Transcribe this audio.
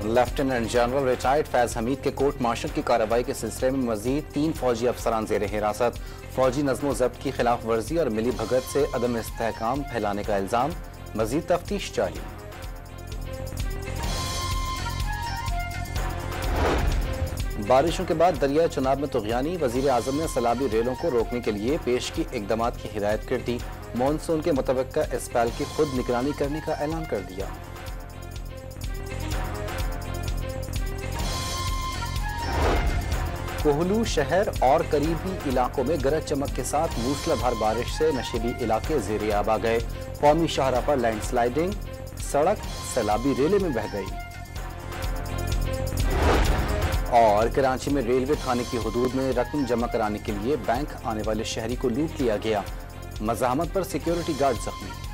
Lieutenant general retired Faiz Hamid के court martial की कार्रवाई के सिलसिले में मजीद 3 फौजी अफसरान जेर हिरासत। फौजी नज़्म ज़ब्त की खिलाफ वर्जी और मिली भगत से अदम इस्तेहकाम फैलाने का इल्जाम। मजीद तफ्तीश जारी। बारिशों के बाद दरिया चुनाब में तुग़यानी। वज़ीर आज़म ने सैलाबी रेलों को रोकने के लिए पेश की इक़दामात की हिदायत कर दी। मानसून के मुतवक्का स्पेल की खुद निगरानी करने का ऐलान कर दिया। कोहलू शहर और करीबी इलाकों में गरज चमक के साथ मूसलाधार बारिश से नशीबी इलाके ज़ेरे आब आ गए। कौमी शाहरा पर लैंडस्लाइडिंग, सड़क सैलाबी रेले में बह गई। और कराची में रेलवे थाने की हुदूद में रकम जमा कराने के लिए बैंक आने वाले शहरी को लूट लिया गया। मज़ाहमत पर सिक्योरिटी गार्ड जख्मी।